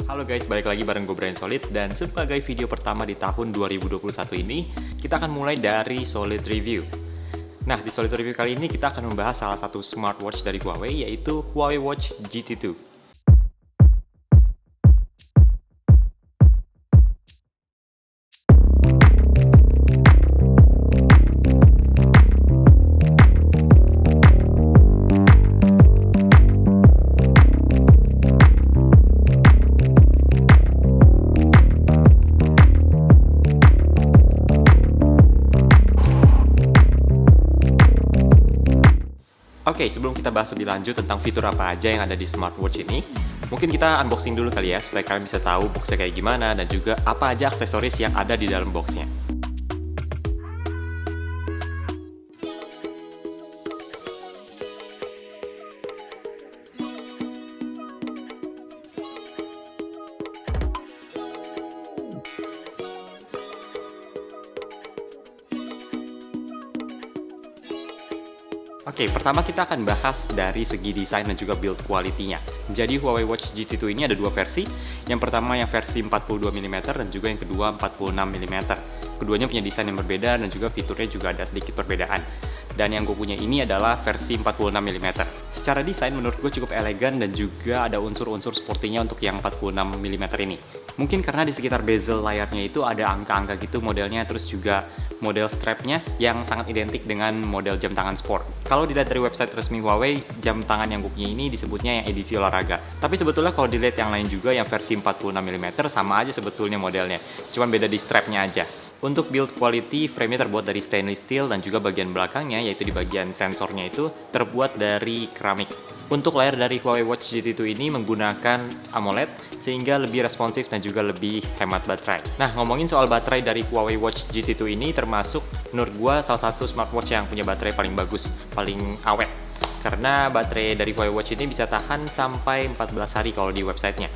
Halo guys, balik lagi bareng gue Brian Solid. Dan sebagai video pertama di tahun 2021 ini, kita akan mulai dari Solid Review. Nah, di Solid Review kali ini kita akan membahas salah satu smartwatch dari Huawei, yaitu Huawei Watch GT2. Oke, sebelum kita bahas lebih lanjut tentang fitur apa aja yang ada di smartwatch ini, mungkin kita unboxing dulu kali ya, supaya kalian bisa tahu boxnya kayak gimana dan juga apa aja aksesoris yang ada di dalam boxnya. Oke, pertama kita akan bahas dari segi desain dan juga build quality-nya. Jadi Huawei Watch GT2 ini ada dua versi. Yang pertama yang versi 42 mm dan juga yang kedua 46 mm. Keduanya punya desain yang berbeda dan juga fiturnya juga ada sedikit perbedaan. Dan yang gue punya ini adalah versi 46 mm. Secara desain menurut gue cukup elegan dan juga ada unsur-unsur sportinya untuk yang 46 mm ini. Mungkin karena di sekitar bezel layarnya itu ada angka-angka gitu modelnya, terus juga model strapnya yang sangat identik dengan model jam tangan sport. Kalau dilihat dari website resmi Huawei, jam tangan yang gue punya ini disebutnya yang edisi olahraga. Tapi sebetulnya kalau dilihat yang lain juga yang versi 46 mm sama aja sebetulnya modelnya. Cuman beda di strapnya aja. Untuk build quality, frame-nya terbuat dari stainless steel dan juga bagian belakangnya, yaitu di bagian sensornya itu, terbuat dari keramik. Untuk layar dari Huawei Watch GT2 ini menggunakan AMOLED, sehingga lebih responsif dan juga lebih hemat baterai. Nah, ngomongin soal baterai dari Huawei Watch GT2 ini, termasuk menurut gua salah satu smartwatch yang punya baterai paling bagus, paling awet. Karena baterai dari Huawei Watch ini bisa tahan sampai 14 hari kalau di websitenya.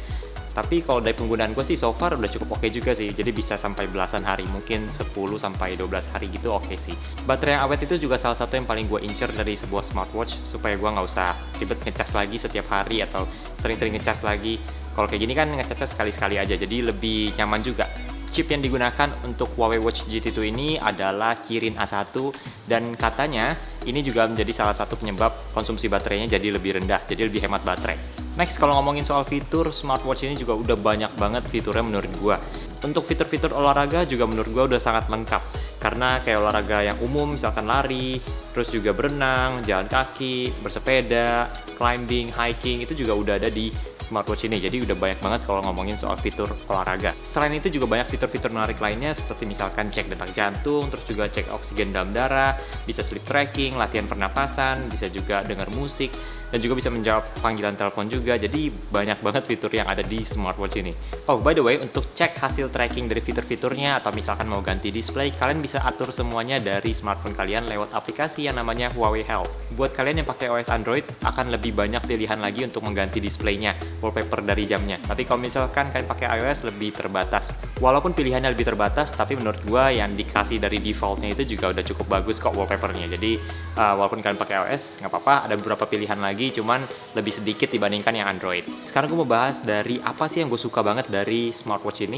Tapi kalau dari penggunaan gue sih so far udah cukup oke juga sih. Jadi bisa sampai belasan hari, mungkin 10 sampai 12 hari gitu oke sih. Baterai yang awet itu juga salah satu yang paling gue incer dari sebuah smartwatch, supaya gue nggak usah ribet ngecas lagi setiap hari atau sering-sering ngecas lagi. Kalau kayak gini kan ngecasnya sekali-sekali aja, jadi lebih nyaman juga. Chip yang digunakan untuk Huawei Watch GT2 ini adalah Kirin A1, dan katanya ini juga menjadi salah satu penyebab konsumsi baterainya jadi lebih rendah, jadi lebih hemat baterai. Next, kalau ngomongin soal fitur, smartwatch ini juga udah banyak banget fiturnya menurut gua. Untuk fitur-fitur olahraga juga menurut gua udah sangat lengkap. Karena kayak olahraga yang umum, misalkan lari, terus juga berenang, jalan kaki, bersepeda, climbing, hiking, itu juga udah ada di smartwatch ini. Jadi udah banyak banget kalau ngomongin soal fitur olahraga. Selain itu juga banyak fitur-fitur menarik lainnya, seperti misalkan cek detak jantung, terus juga cek oksigen dalam darah, bisa sleep tracking, latihan pernapasan, bisa juga dengar musik, dan juga bisa menjawab panggilan telepon juga. Jadi banyak banget fitur yang ada di smartwatch ini. Oh, by the way, untuk cek hasil tracking dari fitur-fiturnya atau misalkan mau ganti display, kalian bisa atur semuanya dari smartphone kalian lewat aplikasi yang namanya Huawei Health. Buat kalian yang pakai OS Android, akan lebih banyak pilihan lagi untuk mengganti displaynya, wallpaper dari jamnya. Tapi kalau misalkan kalian pakai iOS, lebih terbatas. Walaupun pilihannya lebih terbatas, tapi menurut gua yang dikasih dari defaultnya itu juga udah cukup bagus kok wallpapernya. Jadi walaupun kalian pakai iOS, nggak apa-apa, ada beberapa pilihan lagi, cuman lebih sedikit dibandingkan yang Android. Sekarang gue mau bahas dari apa sih yang gue suka banget dari smartwatch ini.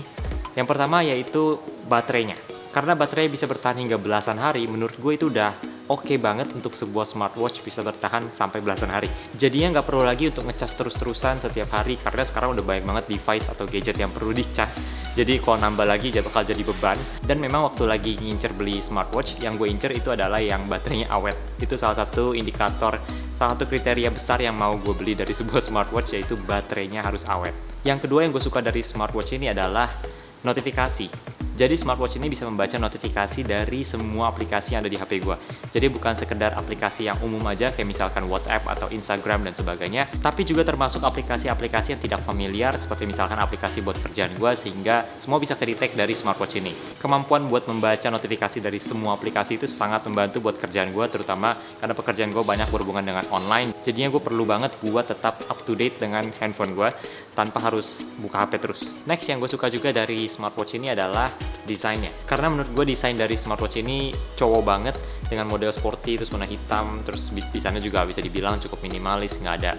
Yang pertama yaitu baterainya. Karena baterai bisa bertahan hingga belasan hari, menurut gue itu udah oke banget untuk sebuah smartwatch bisa bertahan sampai belasan hari. Jadinya nggak perlu lagi untuk ngecas terus-terusan setiap hari, karena sekarang udah banyak banget device atau gadget yang perlu dicas. Jadi kalau nambah lagi bakal jadi beban. Dan memang waktu lagi ngincer beli smartwatch, yang gue incer itu adalah yang baterainya awet. Itu salah satu indikator, salah satu kriteria besar yang mau gue beli dari sebuah smartwatch, yaitu baterainya harus awet. Yang kedua yang gue suka dari smartwatch ini adalah notifikasi. Jadi smartwatch ini bisa membaca notifikasi dari semua aplikasi yang ada di HP gue. Jadi bukan sekedar aplikasi yang umum aja kayak misalkan WhatsApp atau Instagram dan sebagainya, tapi juga termasuk aplikasi-aplikasi yang tidak familiar seperti misalkan aplikasi buat kerjaan gue, sehingga semua bisa ke-detect dari smartwatch ini. Kemampuan buat membaca notifikasi dari semua aplikasi itu sangat membantu buat kerjaan gue, terutama karena pekerjaan gue banyak berhubungan dengan online. Jadinya gue perlu banget buat tetap up to date dengan handphone gue tanpa harus buka HP terus. Next yang gue suka juga dari smartwatch ini adalah desainnya. Karena menurut gue desain dari smartwatch ini cowok banget, dengan model sporty, terus warna hitam, terus desainnya juga bisa dibilang cukup minimalis, nggak ada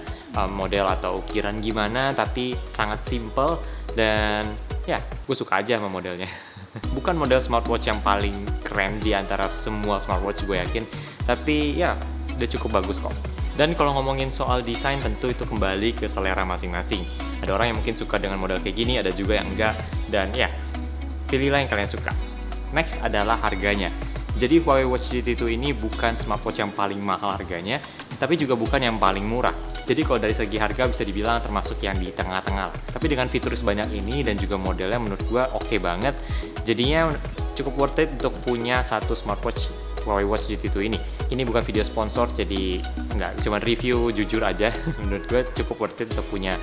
model atau ukiran gimana, tapi sangat simple Dan ya, gue suka aja sama modelnya. Bukan model smartwatch yang paling keren di antara semua smartwatch gue yakin, tapi ya udah cukup bagus kok. Dan kalau ngomongin soal desain, tentu itu kembali ke selera masing-masing. Ada orang yang mungkin suka dengan model kayak gini, ada juga yang enggak. Dan ya, pilihlah yang kalian suka. Next adalah harganya. Jadi Huawei Watch GT2 ini bukan smartwatch yang paling mahal harganya, tapi juga bukan yang paling murah. Jadi kalau dari segi harga bisa dibilang termasuk yang di tengah-tengah. Tapi dengan fitur sebanyak ini dan juga modelnya menurut gua oke banget. Jadinya cukup worth it untuk punya satu smartwatch Huawei Watch GT2 ini. Ini bukan video sponsor, jadi nggak, cuma review jujur aja. Menurut gue cukup worth it untuk punya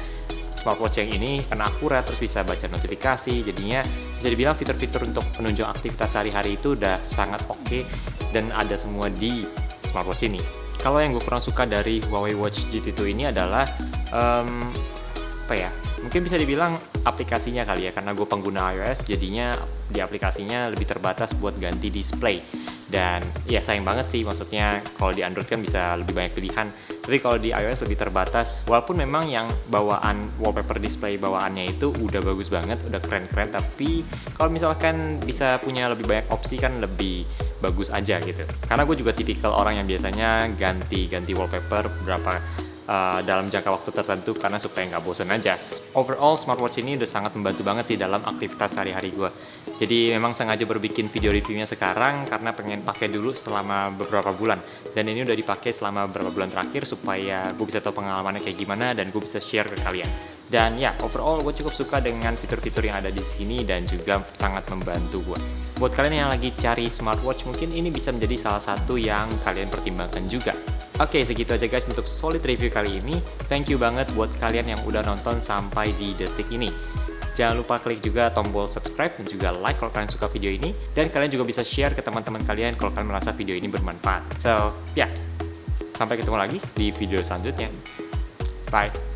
smartwatch yang ini karena akurat, terus bisa baca notifikasi. Jadinya bisa dibilang fitur-fitur untuk penunjang aktivitas sehari-hari itu udah sangat oke dan ada semua di smartwatch ini. Kalau yang gue kurang suka dari Huawei Watch GT2 ini adalah mungkin bisa dibilang aplikasinya kali ya, karena gue pengguna iOS jadinya di aplikasinya lebih terbatas buat ganti display. Dan ya sayang banget sih, maksudnya kalau di Android kan bisa lebih banyak pilihan, tapi kalau di iOS lebih terbatas. Walaupun memang yang bawaan wallpaper display bawaannya itu udah bagus banget, udah keren-keren, tapi kalau misalkan bisa punya lebih banyak opsi kan lebih bagus aja gitu. Karena gue juga tipikal orang yang biasanya ganti wallpaper dalam jangka waktu tertentu karena supaya nggak bosen aja. Overall, smartwatch ini udah sangat membantu banget sih dalam aktivitas sehari-hari gue. Jadi memang sengaja berbikin video reviewnya sekarang karena pengen pakai dulu selama beberapa bulan. Dan ini udah dipakai selama beberapa bulan terakhir supaya gue bisa tahu pengalamannya kayak gimana dan gue bisa share ke kalian. Dan ya, overall gue cukup suka dengan fitur-fitur yang ada di sini dan juga sangat membantu gue. Buat kalian yang lagi cari smartwatch, mungkin ini bisa menjadi salah satu yang kalian pertimbangkan juga. Oke, segitu aja guys untuk solid review kali ini. Thank you banget buat kalian yang udah nonton sampai di detik ini. Jangan lupa klik juga tombol subscribe dan juga like kalau kalian suka video ini. Dan kalian juga bisa share ke teman-teman kalian kalau kalian merasa video ini bermanfaat. So, ya, sampai ketemu lagi di video selanjutnya. Bye!